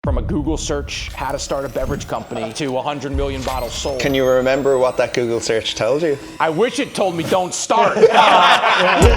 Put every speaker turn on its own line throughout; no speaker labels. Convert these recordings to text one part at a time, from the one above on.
From a Google search, how to start a beverage company, to 100 million bottles sold.
Can you remember what that Google search told you?
I wish it told me don't start.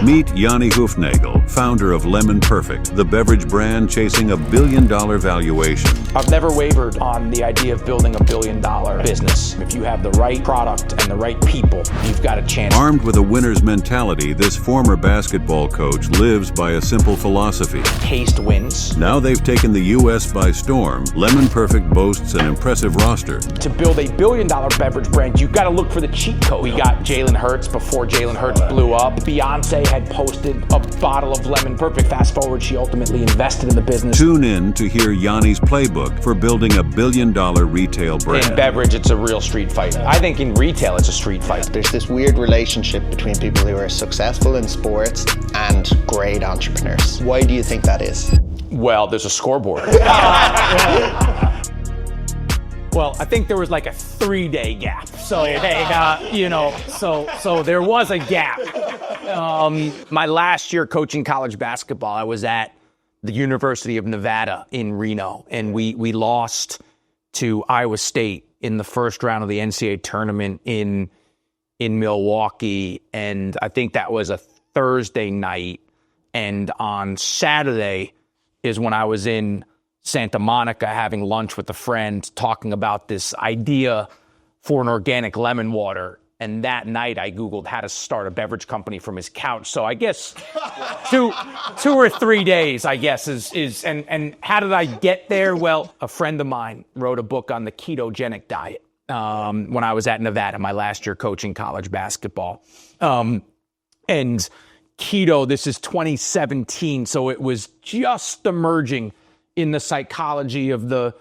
Meet Yanni Hufnagel, founder of Lemon Perfect, the beverage brand chasing $1 billion valuation.
I've never wavered on the idea of building $1 billion business. If you have the right product and the right people, you've got a chance.
Armed with a winner's mentality, this former basketball coach lives by a simple philosophy.
Taste wins.
Now they've taken the U.S. by storm. Lemon Perfect boasts an impressive roster.
To build $1 billion beverage brand, you've got to look for the cheat code. We got Jalen Hurts before Jalen Hurts blew up. Beyonce had posted a bottle of Lemon Perfect. Fast forward, she ultimately invested in the business.
Tune in to hear Yanni's playbook for building $1 billion retail brand.
In beverage, it's a real street fight. I think in retail, it's a street fight.
There's this weird relationship between people who are successful in sports and great entrepreneurs. Why do you think that is?
Well, there's a scoreboard. Well, I think there was like a 3-day gap. So so there was a gap. My last year coaching college basketball, I was at the University of Nevada in Reno, and we lost to Iowa State in the first round of the NCAA tournament in Milwaukee, and I think that was a Thursday night. And on Saturday is when I was in Santa Monica having lunch with a friend talking about this idea for an organic lemon water. And that night I Googled how to start a beverage company from his couch. So I guess two or 3 days, I guess, is and how did I get there? Well, a friend of mine wrote a book on the ketogenic diet when I was at Nevada, my last year coaching college basketball. And keto, this is 2017, so it was just emerging in the psychology of the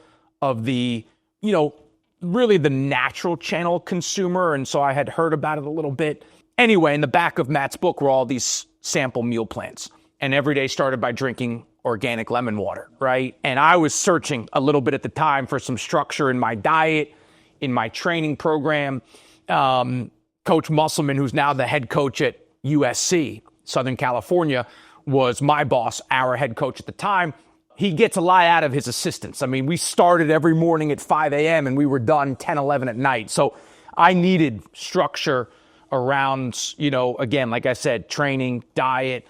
really the natural channel consumer. And so I had heard about it a little bit. Anyway, in the back of Matt's book were all these sample meal plans. And every day started by drinking organic lemon water, right? And I was searching a little bit at the time for some structure in my diet, in my training program. Coach Musselman, who's now the head coach at USC, Southern California, was my boss, our head coach at the time. He gets a lot out of his assistants. I mean, we started every morning at 5 a.m. and we were done 10, 11 at night. So I needed structure around, again, like I said, training, diet.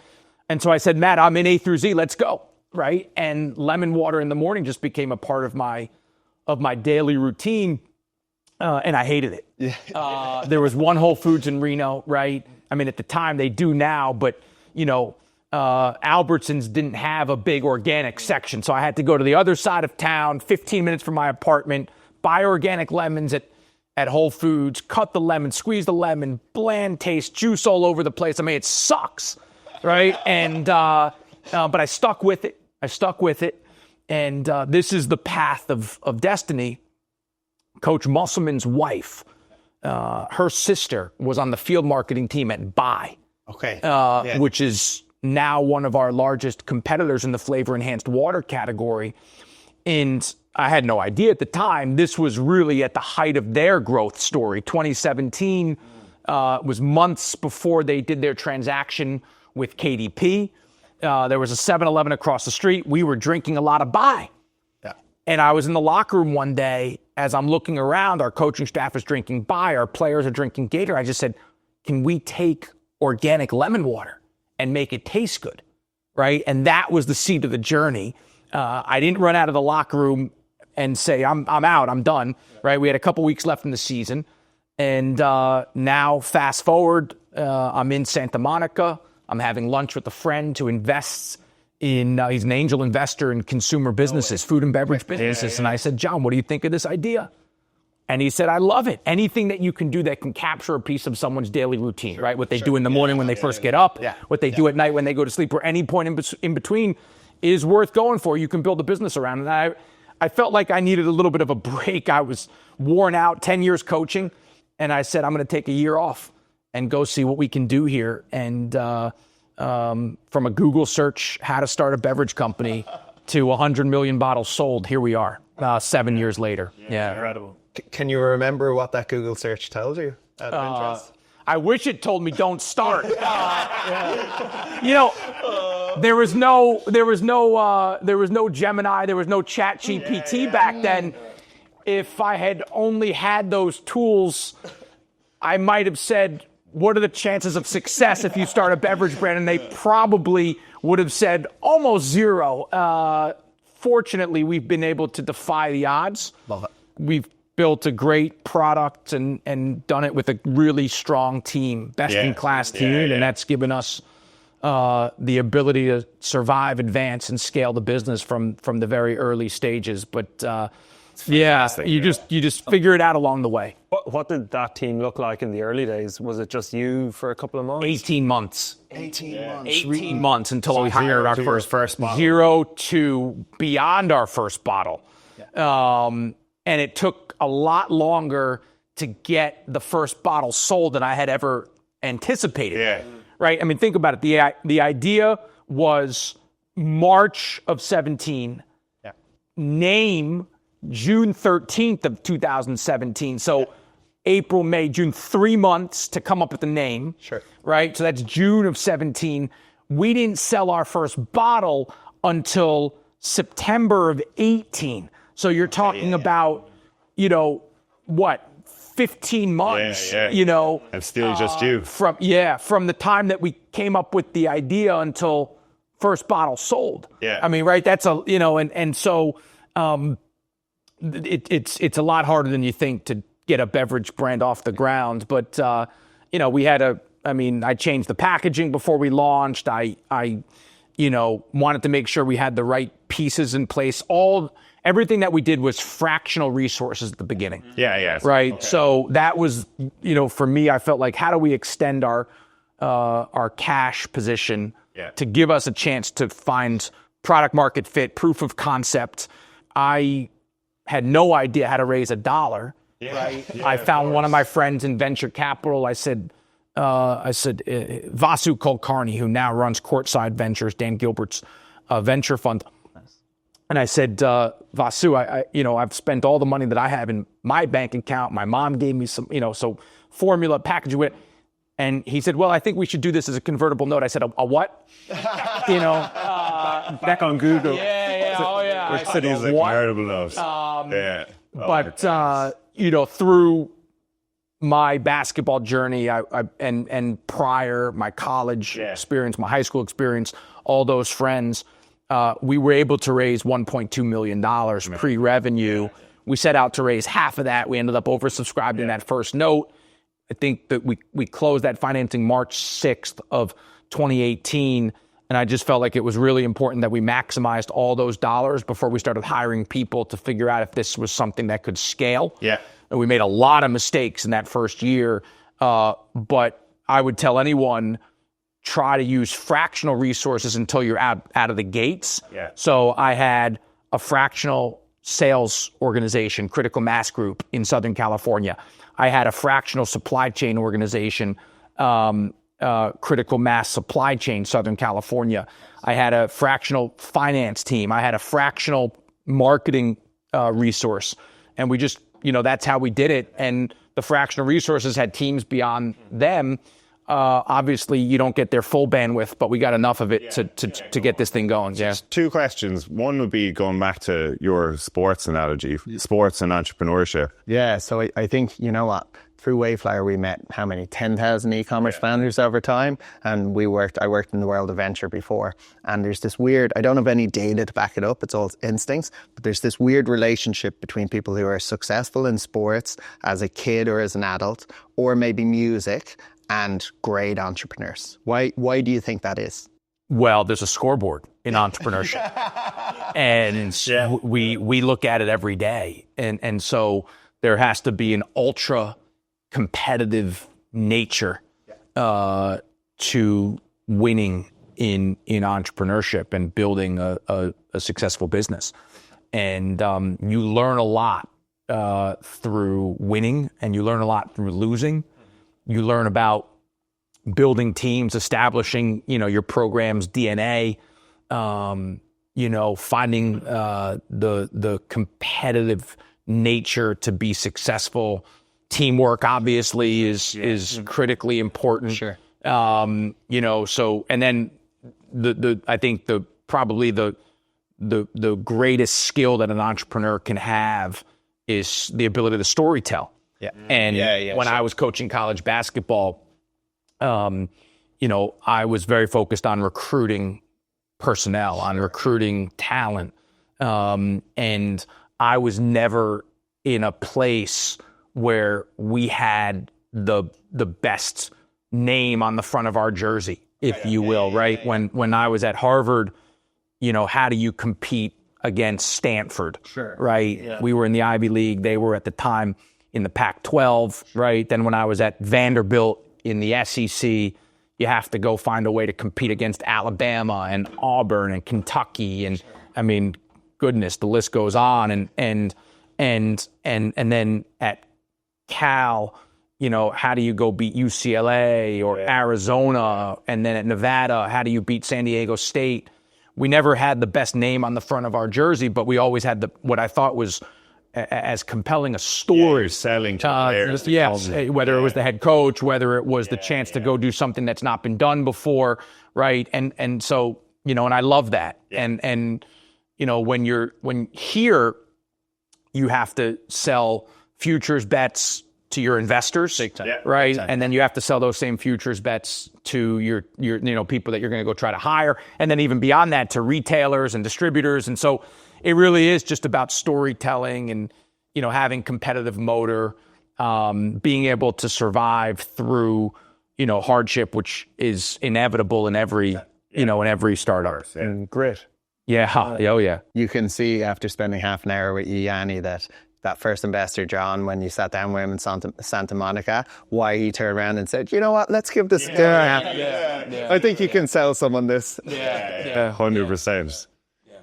And so I said, Matt, I'm in A through Z, let's go, right? And lemon water in the morning just became a part of my daily routine, and I hated it. Yeah. There was one Whole Foods in Reno, right? I mean, at the time they do now, but, Albertsons didn't have a big organic section. So I had to go to the other side of town, 15 minutes from my apartment, buy organic lemons at Whole Foods, cut the lemon, squeeze the lemon, bland taste, juice all over the place. I mean, it sucks, right? And but I stuck with it. And this is the path of destiny. Coach Musselman's wife, her sister was on the field marketing team at Buy, which is now one of our largest competitors in the flavor-enhanced water category. And I had no idea at the time. This was really at the height of their growth story. 2017 was months before they did their transaction with KDP. There was a 7-Eleven across the street. We were drinking a lot of Buy. Yeah. And I was in the locker room one day. As I'm looking around, our coaching staff is drinking Buy. Our players are drinking Gator. I just said, can we take organic lemon water and make it taste good, right? And that was the seed of the journey. I didn't run out of the locker room and say, I'm out, I'm done, right? We had a couple weeks left in the season. And now, fast forward, I'm in Santa Monica. I'm having lunch with a friend who invests in, he's an angel investor in consumer businesses, food and beverage businesses. Yeah. And I said, John, what do you think of this idea? And he said, I love it. Anything that you can do that can capture a piece of someone's daily routine, right? What they do in the morning when they first get up, what they do at night when they go to sleep, or any point in between is worth going for. You can build a business around. And I felt like I needed a little bit of a break. I was worn out, 10 years coaching. And I said, I'm going to take a year off and go see what we can do here. And from a Google search, how to start a beverage company, to 100 million bottles sold, here we are, 7 years later. Yeah.
Incredible.
Can you remember what that Google search tells you? Out of interest?
I wish it told me don't start. there was no Gemini, there was no Chat GPT back then. If I had only had those tools, I might have said, what are the chances of success if you start a beverage brand? And they probably would have said almost zero. Fortunately, we've been able to defy the odds.
Love it.
We've built a great product and done it with a really strong team, best-in-class team, and that's given us the ability to survive, advance, and scale the business from the very early stages. But you just figure it out along the way.
What did that team look like in the early days? Was it just you for a couple of months?
18 months. 18 months until we hired our first bottle. 0 to beyond our first bottle. And it took a lot longer to get the first bottle sold than I had ever anticipated.
Yeah.
Right? I mean, think about it. The idea was March of 17.
Yeah.
Name June 13th of 2017. So April, May, June, 3 months to come up with the name.
Sure.
Right? So that's June of 17. We didn't sell our first bottle until September of 18. So you're talking about, 15 months,
And still just you.
From the time that we came up with the idea until first bottle sold.
Yeah.
I mean, right, that's so it's a lot harder than you think to get a beverage brand off the ground. But, I changed the packaging before we launched. I wanted to make sure we had the right pieces in place. Everything that we did was fractional resources at the beginning.
Yeah.
Right.
Okay.
So that was, for me, I felt like, how do we extend our cash position to give us a chance to find product market fit, proof of concept? I had no idea how to raise $1.
Yeah.
I found one of my friends in venture capital. I said, Vasu Kulkarni, who now runs Courtside Ventures, Dan Gilbert's venture fund. And I said, Vasu, I've spent all the money that I have in my bank account. My mom gave me some, so formula, packaging with it. And he said, well, I think we should do this as a convertible note. I said, a what?
Back on Google.
Which city is a convertible note?
Through my basketball journey, and prior, my college experience, my high school experience, all those friends, we were able to raise $1.2 million pre-revenue. We set out to raise half of that. We ended up oversubscribing that first note. I think that we closed that financing March 6th of 2018. And I just felt like it was really important that we maximized all those dollars before we started hiring people to figure out if this was something that could scale.
Yeah.
And we made a lot of mistakes in that first year. But I would tell anyone, try to use fractional resources until you're out of the gates.
Yeah.
So I had a fractional sales organization, Critical Mass Group in Southern California. I had a fractional supply chain organization, Critical Mass Supply Chain, Southern California. I had a fractional finance team. I had a fractional marketing resource. And we just, that's how we did it. And the fractional resources had teams beyond them. Obviously, you don't get their full bandwidth, but we got enough of it to get this thing going. Yeah.
Two questions. One would be going back to your sports analogy, sports and entrepreneurship.
Yeah, so I think, you know what, through Wayflyer we met how many 10,000 e-commerce founders over time, and I worked in the world of venture before, and there's this weird, I don't have any data to back it up, it's all instincts, but there's this weird relationship between people who are successful in sports as a kid or as an adult, or maybe music, and great entrepreneurs. Why do you think that is?
Well, there's a scoreboard in entrepreneurship, and we look at it every day, and so there has to be an ultra competitive nature to winning in entrepreneurship and building a successful business, and you learn a lot through winning, and you learn a lot through losing. You learn about building teams, establishing, your program's DNA, finding the competitive nature to be successful. Teamwork obviously is critically important.
Sure.
And then I think probably the greatest skill that an entrepreneur can have is the ability to storytell.
Yeah.
And when I was coaching college basketball, I was very focused on recruiting personnel, on recruiting talent. And I was never in a place where we had the best name on the front of our jersey, if you will, right? When I was at Harvard, how do you compete against Stanford?
Sure.
Right? Yeah. We were in the Ivy League. They were at the time in the Pac-12, right? Then when I was at Vanderbilt in the SEC, you have to go find a way to compete against Alabama and Auburn and Kentucky. And I mean, goodness, the list goes on. And then at Cal, how do you go beat UCLA or Arizona? And then at Nevada, how do you beat San Diego State? We never had the best name on the front of our jersey, but we always had what I thought was as compelling a story.
You're selling to players.
Yes, whether it was the head coach, whether it was the chance to go do something that's not been done before, right? And so, and I love that. Yeah. And when here, you have to sell futures bets to your investors, right? Big time. And then you have to sell those same futures bets to your people that you're going to go try to hire, and then even beyond that to retailers and distributors. And so it really is just about storytelling and having competitive motor, being able to survive through hardship, which is inevitable in every in every startup.
And grit.
Yeah. Oh yeah.
You can see after spending half an hour with you, Yanni, that first investor, John, when you sat down with him in Santa Monica, why he turned around and said, you know what, let's give this I think you can sell someone this.
100%.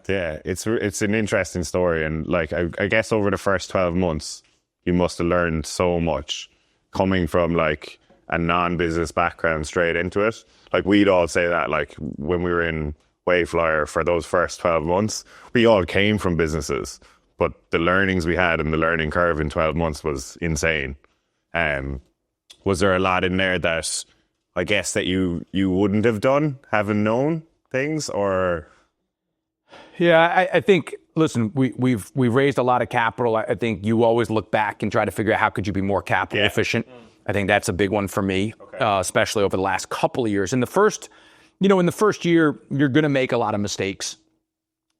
Yeah, it's an interesting story. And like, I guess over the first 12 months, you must have learned so much coming from like a non-business background straight into it. Like we'd all say that, like when we were in Wayflyer for those first 12 months, we all came from businesses. But the learnings we had and the learning curve in 12 months was insane. Was there a lot in there that I guess that you wouldn't have done, having known things, or?
Yeah, I think, listen, we've raised a lot of capital. I think you always look back and try to figure out how could you be more capital efficient. I think that's a big one for me, especially over the last couple of years. In the first year, you're going to make a lot of mistakes.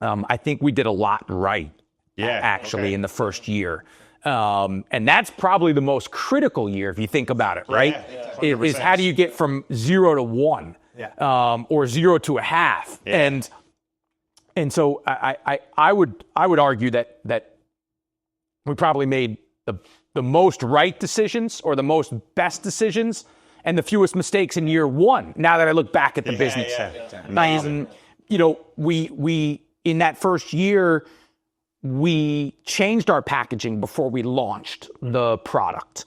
I think we did a lot right. In the first year. And that's probably the most critical year if you think about it, right? Is how do you get from 0 to 1 or 0 to a half? And so I would argue that we probably made the most right decisions or the most best decisions and the fewest mistakes in year one. Now that I look back at the business, we in that first year, we changed our packaging before we launched the product,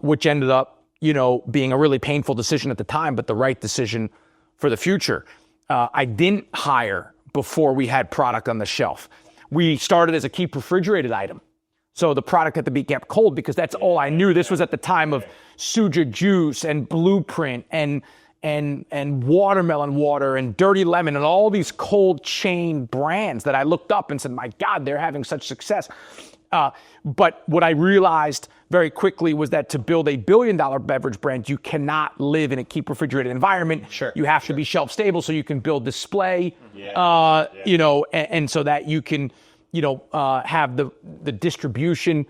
which ended up, being a really painful decision at the time, but the right decision for the future. I didn't hire before we had product on the shelf. We started as a keep refrigerated item. So the product had to be kept cold because that's all I knew. This was at the time of Suja Juice and Blueprint and Watermelon Water and Dirty Lemon and all these cold chain brands that I looked up and said, my God, they're having such success. But what I realized very quickly was that to build $1 billion beverage brand, you cannot live in a keep refrigerated environment. You have to be shelf stable so you can build display, and so that you can, have the distribution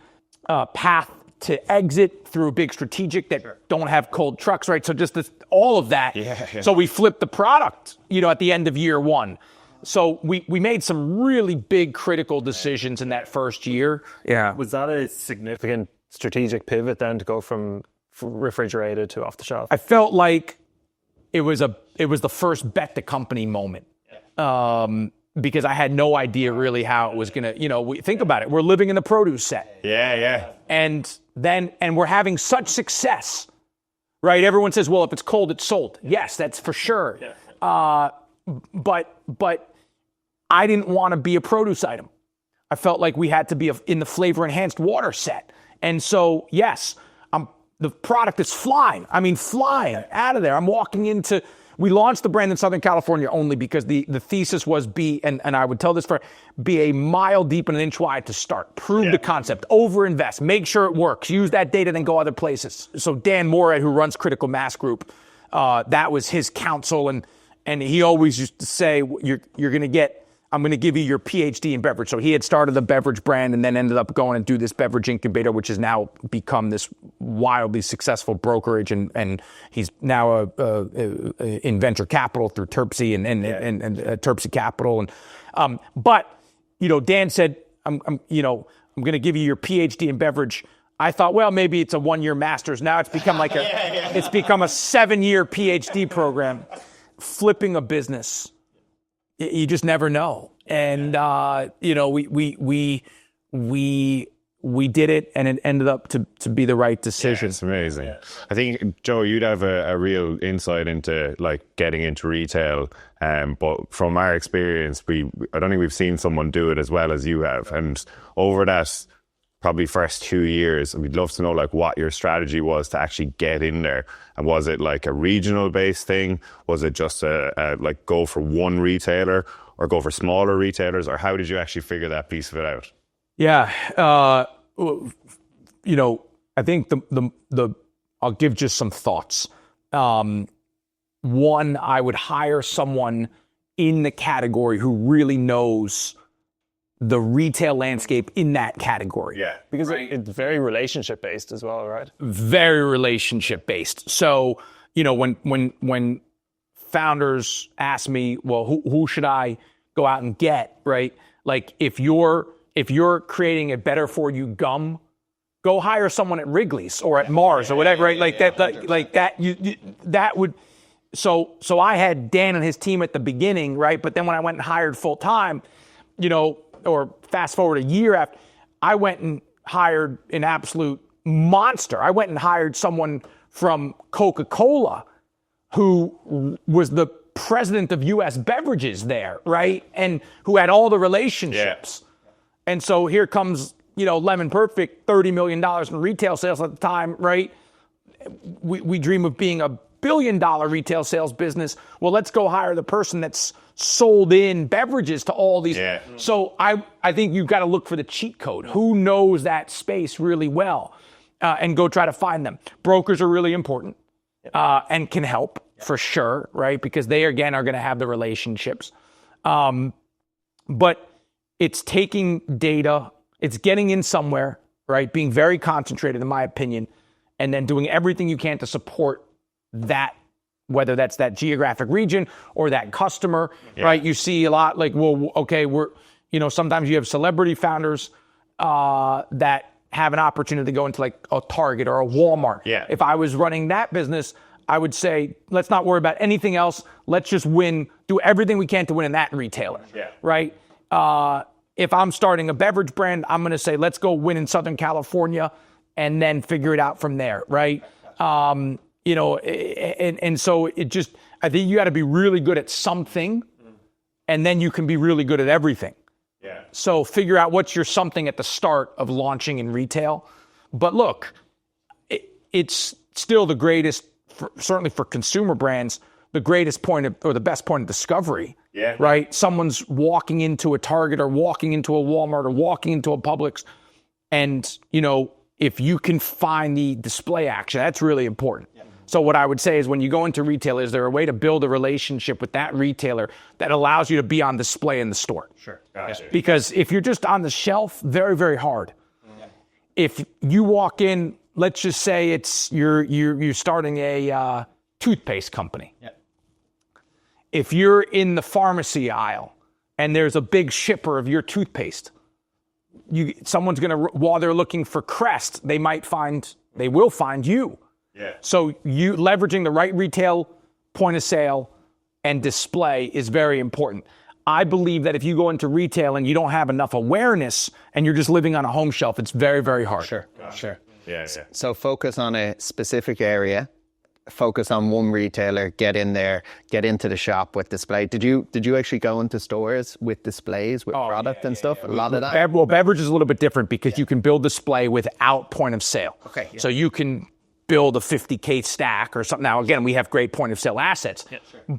path to exit through a big strategic that don't have cold trucks, right? So just all of that. So we flipped the product, at the end of year one. So we made some really big critical decisions in that first year. Yeah.
Was that a significant strategic pivot then to go from refrigerated to off the shelf?
I felt like it was the first bet the company moment. Because I had no idea really how it was going to, think about it. We're living in the produce set. And we're having such success, right? Everyone says, well, if it's cold, it's sold. Yes, that's for sure. But I didn't want to be a produce item. I felt like we had to be in the flavor enhanced water set. And so, yes, the product is flying. I mean, flying out of there. I'm walking into We launched the brand in Southern California only because the thesis was and I would tell this be a mile deep and an inch wide to start. Prove the concept, overinvest, make sure it works, use that data, then go other places. So Dan Moorhead, who runs Critical Mass Group, that was his counsel, and he always used to say, I'm going to give you your PhD in beverage. So he had started the Beverage brand and then ended up going and do this beverage incubator, which has now become this wildly successful brokerage. And he's now in venture capital through Terpsy and Terpsy Capital. But Dan said, I'm going to give you your PhD in beverage. I thought, well, maybe it's a 1-year master's. Now it's become it's become a 7-year PhD program. Flipping a business. You just never know. And, we did it, and it ended up to be the right decision.
Yeah, it's amazing. I think, Joe, you'd have a real insight into like getting into retail. But from our experience, I don't think we've seen someone do it as well as you have. And over that probably first 2 years, we'd love to know like what your strategy was to actually get in there. And was it like a regional based thing? Was it just like go for one retailer or go for smaller retailers? Or how did you actually figure that piece of it out?
Yeah. I think I'll give just some thoughts. One, I would hire someone in the category who really knows the retail landscape in that category.
Yeah.
Because it's very relationship based as well, right?
Very relationship based. So, when founders ask me, well, who should I go out and get, right? Like if you're creating a better for you gum, go hire someone at Wrigley's or at Mars or whatever, right? That would. So I had Dan and his team at the beginning, right? But then when I went and hired full time, or fast forward a year after, I went and hired an absolute monster. I went and hired someone from Coca-Cola who was the president of U.S. Beverages there, right? And who had all the relationships. Yeah. And so here comes, Lemon Perfect, $30 million in retail sales at the time, right? We dream of being a $1 billion retail sales business. Well, let's go hire the person that's sold in beverages to all these. Yeah. So I think you've got to look for the cheat code. Who knows that space really well, and go try to find them. Brokers are really important and can help for sure, right? Because they, again, are going to have the relationships. But it's taking data, it's getting in somewhere, right? Being very concentrated, in my opinion, and then doing everything you can to support that, whether that's that geographic region or that customer, right? You see a lot like, well, okay, sometimes you have celebrity founders that have an opportunity to go into like a Target or a Walmart. Yeah. If I was running that business, I would say, let's not worry about anything else. Let's just win, do everything we can to win in that retailer, right? If I'm starting a beverage brand, I'm going to say, let's go win in Southern California and then figure it out from there, right? And so it just, I think you got to be really good at something, and then you can be really good at everything. Yeah. So figure out what's your something at the start of launching in retail. But look, it's still the greatest, certainly for consumer brands, the greatest point or the best point of discovery. Yeah. Right? Someone's walking into a Target or walking into a Walmart or walking into a Publix, and if you can find the display action, that's really important. Yeah. So what I would say is when you go into retail, is there a way to build a relationship with that retailer that allows you to be on display in the store? Sure. Gotcha. Because if you're just on the shelf, very, very hard. Yeah. If you walk in, let's just say it's you're starting a toothpaste company. Yeah. If you're in the pharmacy aisle and there's a big shipper of your toothpaste, someone's going to, while they're looking for Crest, they will find you. Yeah. So you leveraging the right retail point of sale and display is very important. I believe that if you go into retail and you don't have enough awareness and you're just living on a home shelf, it's very, very hard.
Sure. Yeah. So focus on a specific area. Focus on one retailer, get in there, get into the shop with display. Did you actually go into stores with displays, with product and stuff? A lot of that?
Beverage is a little bit different because you can build display without point of sale. Okay. Yeah. So you can build a 50K stack or something. Now, again, we have great point of sale assets,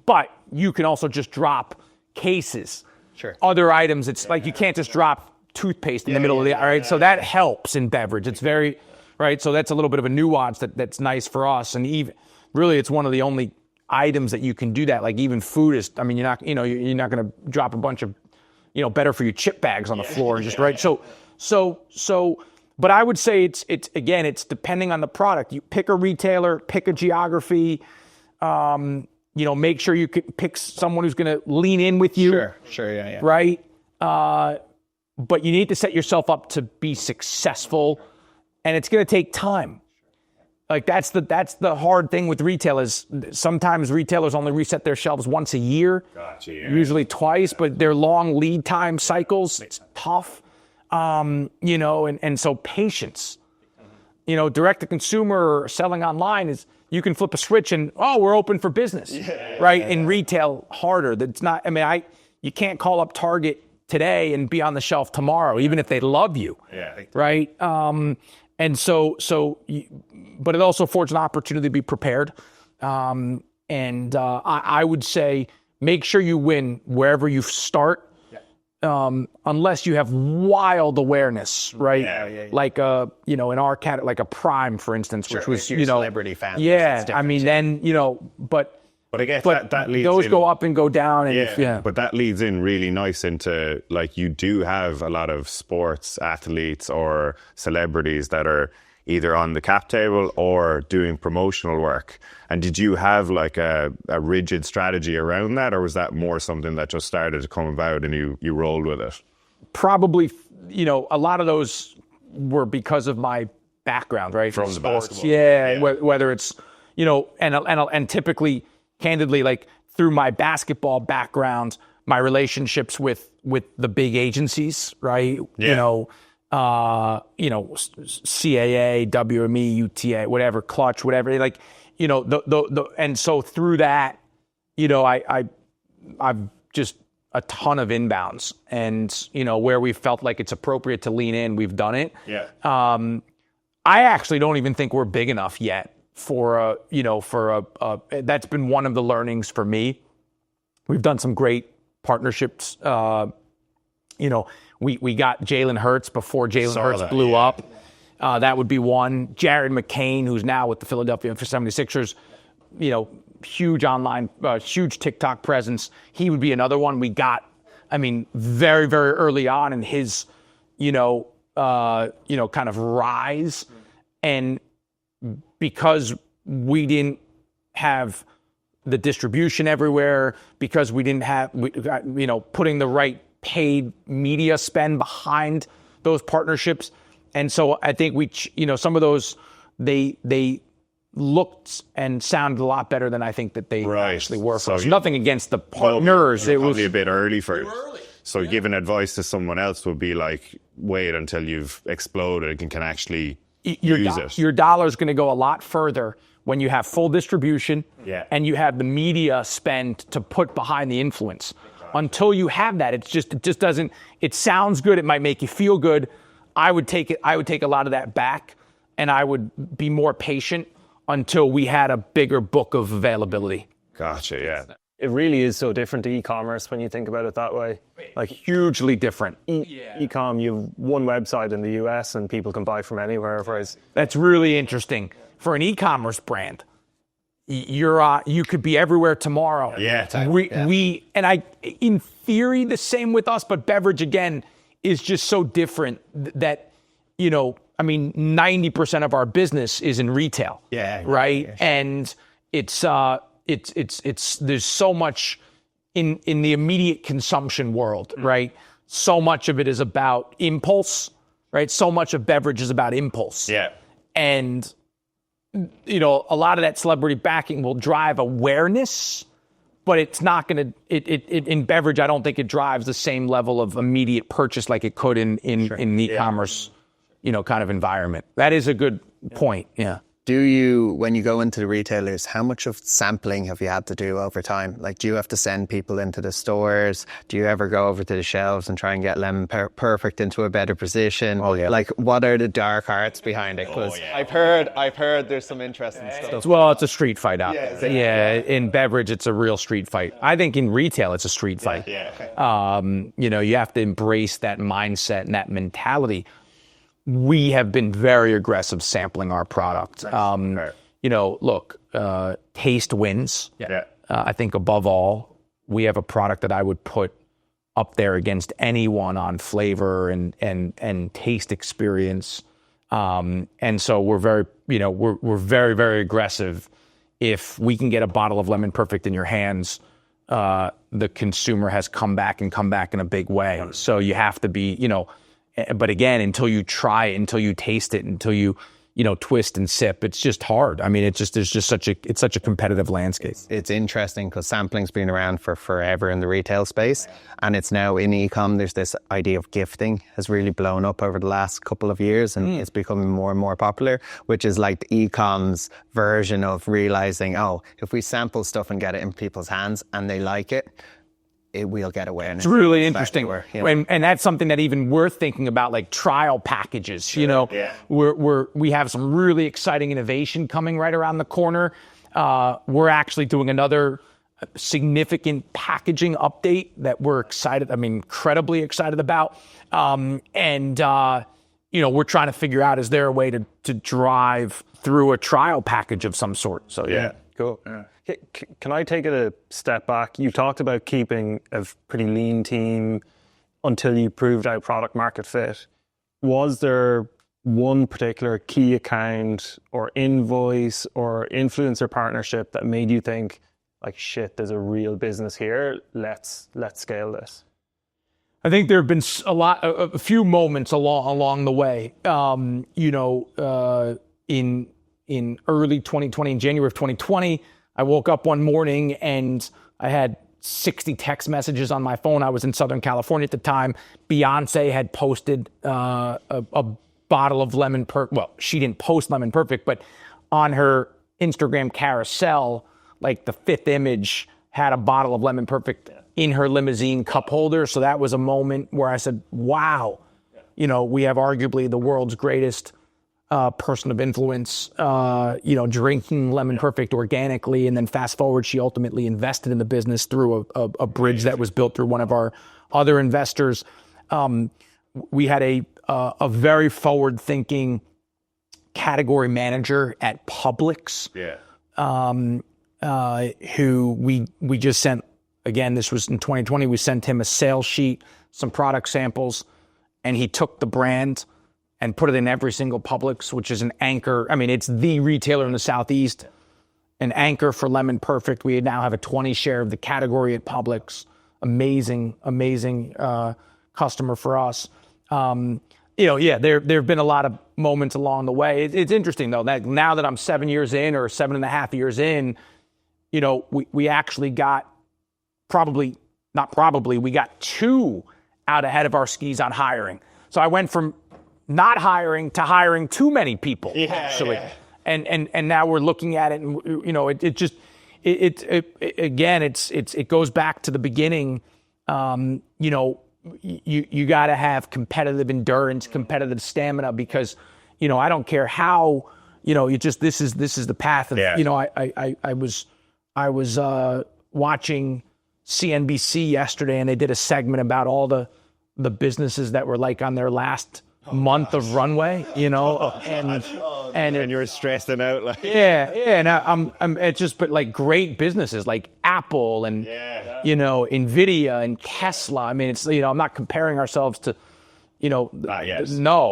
but you can also just drop cases.
Sure.
Other items, it's like you can't just drop toothpaste in the middle of the, all right? So that helps in beverage. It's very, right? So that's a little bit of a nuance that's nice for us. And even, really, it's one of the only items that you can do that. Like even food is, I mean, you're not going to drop a bunch of, better for you chip bags on the floor and just, right? So, but I would say it's depending on the product. You pick a retailer, pick a geography, make sure you can pick someone who's going to lean in with you.
Sure, yeah.
Right? But you need to set yourself up to be successful, and it's going to take time. Like that's the hard thing with retail is sometimes retailers only reset their shelves once a year, usually twice, but they're long lead time cycles. It's tough, and so patience. Direct to consumer or selling online is you can flip a switch and we're open for business, right? In retail, harder. That's not. I mean, you can't call up Target today and be on the shelf tomorrow, even if they love you, right? And but it also affords an opportunity to be prepared. I would say make sure you win wherever you start, unless you have wild awareness, right? Like in our category, like a Prime, for instance, which was
celebrity fan.
I mean, then
But I guess
but
that leads
those
in,
go up and go down. And
But that leads in really nice into, like, you do have a lot of sports athletes or celebrities that are either on the cap table or doing promotional work. And did you have like a rigid strategy around that, or was that more something that just started to come about and you rolled with it?
Probably, a lot of those were because of my background, right?
From the basketball.
Yeah. Whether it's, and typically, candidly, like through my basketball background, my relationships with the big agencies, right? CAA, WME, UTA, whatever, Clutch, whatever. Like, and so through that, I've just a ton of inbounds, and where we felt like it's appropriate to lean in, we've done it. I actually don't even think we're big enough yet for that's been one of the learnings for me. We've done some great partnerships. We got Jalen Hurts before Jalen Hurts blew up. That would be one. Jared McCain, who's now with the Philadelphia 76ers, huge online, huge TikTok presence. He would be another one. We got, very, very early on in his, kind of rise. And because we didn't have the distribution everywhere, because we didn't have, putting the right paid media spend behind those partnerships. And so I think some of those, they looked and sounded a lot better than I think that they actually were for us. Nothing against the partners.
It was probably a bit early for it. So giving advice to someone else would be like, wait until you've exploded and can actually use it.
Your dollar's going to go a lot further when you have full distribution and you have the media spend to put behind the influence. Until you have that, it just doesn't. It sounds good. It might make you feel good. I would take a lot of that back, and I would be more patient until we had a bigger book of availability.
Gotcha. Yeah.
It really is so different to e-commerce when you think about it that way. Like
hugely different.
E-com, you have one website in the US and people can buy from anywhere. Whereas
that's really interesting for an e-commerce brand. You could be everywhere tomorrow. We in theory the same with us, but beverage again is just so different that 90% of our business is in retail. Right. Yeah, sure. And it's there's so much in the immediate consumption world, right? So much of it is about impulse, right? So much of beverage is about impulse. And a lot of that celebrity backing will drive awareness, but it's not going to, in beverage, I don't think it drives the same level of immediate purchase like it could in the e-commerce, kind of environment. That is a good point. Yeah.
when you go into the retailers, how much of sampling have you had to do over time? Like, do you have to send people into the stores? Do you ever go over to the shelves and try and get Lemon Perfect into a better position?
Oh, yeah.
Like, what are the dark arts behind it? Because I've heard there's some interesting stuff.
Well, it's a street fight out there. Yeah, in beverage, it's a real street fight. I think in retail, it's a street fight. You have to embrace that mindset and that mentality. We have been very aggressive sampling our product. Look, taste wins. I think above all, we have a product that I would put up there against anyone on flavor and taste experience. And so we're very, we're very, very aggressive. If we can get a bottle of Lemon Perfect in your hands, the consumer has come back in a big way. So you have to be, but again, until you try it, until you taste it, until you, twist and sip, it's just hard. I mean, it's such a competitive landscape.
It's interesting because sampling's been around for forever in the retail space, and it's now in e-com. There's this idea of gifting has really blown up over the last couple of years, and it's becoming more and more popular, which is like the e-com's version of realizing, if we sample stuff and get it in people's hands and they like it, we'll get awareness.
It's really interesting. And that's something that even we're thinking about, like trial packages. We have some really exciting innovation coming right around the corner. We're actually doing another significant packaging update that we're incredibly excited about. We're trying to figure out, is there a way to drive through a trial package of some sort? So yeah.
Cool. Yeah. Can I take it a step back? You talked about keeping a pretty lean team until you proved out product market fit. Was there one particular key account or invoice or influencer partnership that made you think, like, shit, there's a real business here, let's scale this?
I think there have been a few moments along the way. In early 2020, in January of 2020, I woke up one morning and I had 60 text messages on my phone. I was in Southern California at the time. Beyonce had posted a bottle of Lemon Perfect. Well, she didn't post Lemon Perfect, but on her Instagram carousel, like the fifth image had a bottle of Lemon Perfect in her limousine cup holder. So that was a moment where I said, wow, we have arguably the world's greatest person of influence, drinking Lemon Perfect organically. And then fast forward, she ultimately invested in the business through a bridge that was built through one of our other investors. We had a very forward-thinking category manager at Publix, who we just sent, again, this was in 2020, we sent him a sales sheet, some product samples, and he took the brand and put it in every single Publix, which is an anchor. I mean, it's the retailer in the Southeast, an anchor for Lemon Perfect. We now have a 20 share of the category at Publix. Amazing customer for us. There have been a lot of moments along the way. It's interesting, though, that now that I'm 7 years in, or 7.5 years in, we actually got we got 2 out ahead of our skis on hiring. So I went from not hiring to hiring too many people, actually. Yeah. And now we're looking at it, and it goes back to the beginning. You got to have competitive endurance, competitive stamina, because I don't care how this is the path of I was watching CNBC yesterday, and they did a segment about all the businesses that were like on their last month of runway, and
you're stressing out, like
and it's just, but like great businesses like Apple and Nvidia and Tesla. I mean, it's I'm not comparing ourselves to no,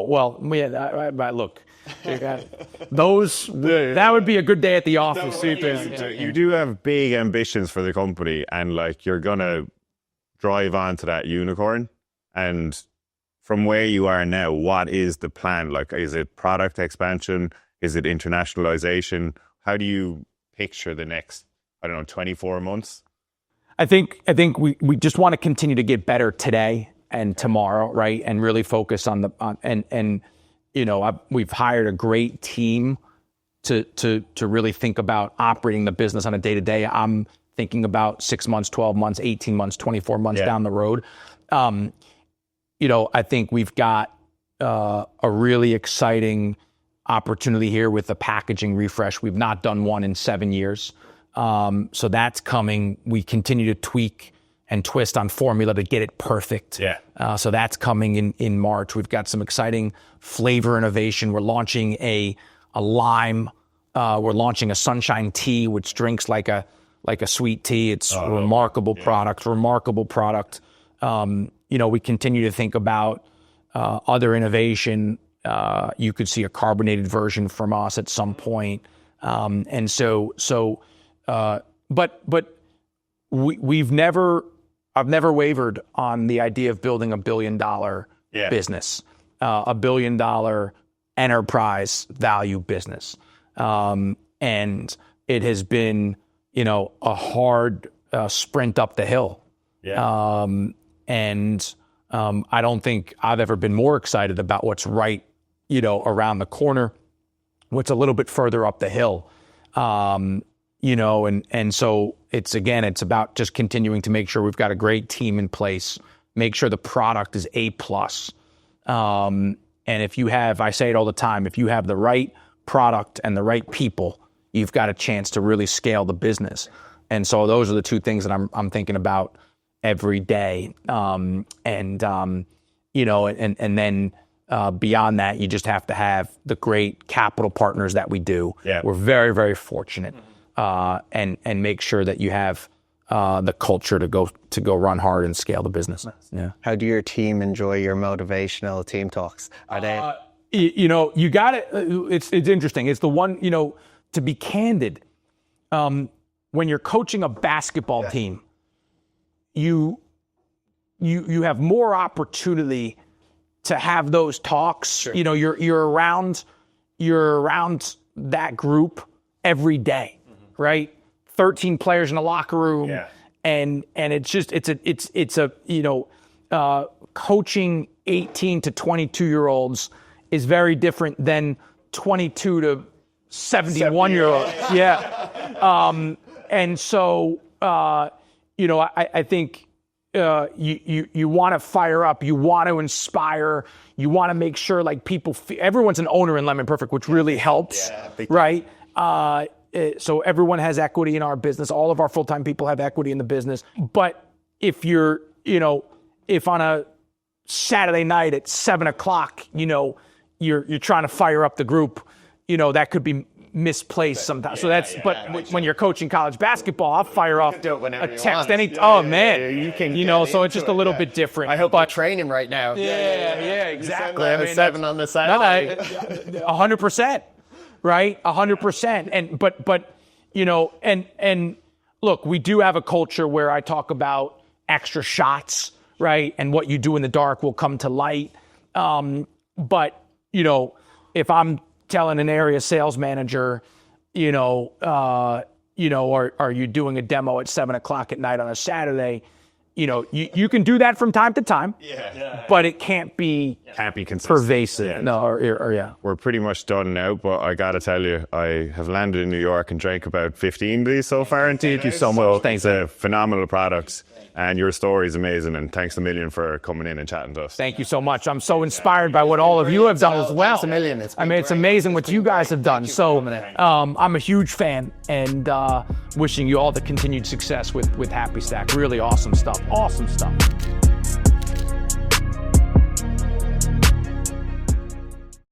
well, look, those that would be a good day at the office.
You do have big ambitions for the company, and like you're gonna drive onto that unicorn. And from where you are now, what is the plan? Like, is it product expansion? Is it internationalization? How do you picture the next, 24 months?
I think we just want to continue to get better today and tomorrow, right? And really focus on we've hired a great team to really think about operating the business on a day-to-day. I'm thinking about 6 months, 12 months, 18 months, 24 months down the road. I think we've got a really exciting opportunity here with the packaging refresh. We've not done one in 7 years. So that's coming. We continue to tweak and twist on formula to get it perfect. So that's coming in March. We've got some exciting flavor innovation. We're launching a lime. We're launching a sunshine tea, which drinks like a sweet tea. It's a remarkable product. We continue to think about other innovation. You could see a carbonated version from us at some point. I've never wavered on the idea of building $1 billion business, $1 billion enterprise value business. And it has been, a hard sprint up the hill. I don't think I've ever been more excited about what's right, around the corner, what's a little bit further up the hill. And so it's about just continuing to make sure we've got a great team in place, make sure the product is A+. And I say it all the time, if you have the right product and the right people, you've got a chance to really scale the business. And so those are the two things that I'm thinking about every day. And then beyond that, you just have to have the great capital partners that we do. We're very, very fortunate. And make sure that you have the culture to go run hard and scale the business. Yeah.
How do your team enjoy your motivational team talks? Are they?
You got it. It's interesting. It's the one, to be candid, when you're coaching a basketball team, you have more opportunity to have those talks. Sure. You're around that group every day, right? 13 players in a locker room, and it's coaching 18 to 22-year-olds is very different than 22 to 71-year-olds. And so I think you want to fire up, you want to inspire, you want to make sure people everyone's an owner in Lemon Perfect, which really helps, right? So everyone has equity in our business. All of our full-time people have equity in the business. But if you're, if on a Saturday night at 7:00, you're trying to fire up the group, that could be misplaced sometimes. So when you're coaching college basketball, I'll fire off a text so it's just a little bit different.
I hope you're training right now.
Exactly.
I mean, 7 on the side.
100%. Right, 100%, and look, we do have a culture where I talk about extra shots, right, and what you do in the dark will come to light. But if I'm telling an area sales manager, are you doing a demo at 7:00 at night on a Saturday? You can do that from time to time, but it can't be
consistent.
Pervasive. No,
We're pretty much done now, but I got to tell you, I have landed in New York and drank about 15 of these so far.
Thank you so much. Thanks.
It's a phenomenal product, and your story is amazing, and thanks a million for coming in and chatting to us.
Thank you so much. I'm so inspired by what all of you have done as well.
Thanks a million. It's
amazing what you guys have done. So I'm a huge fan, and wishing you all the continued success with Happy Stack. Really awesome stuff. Awesome stuff.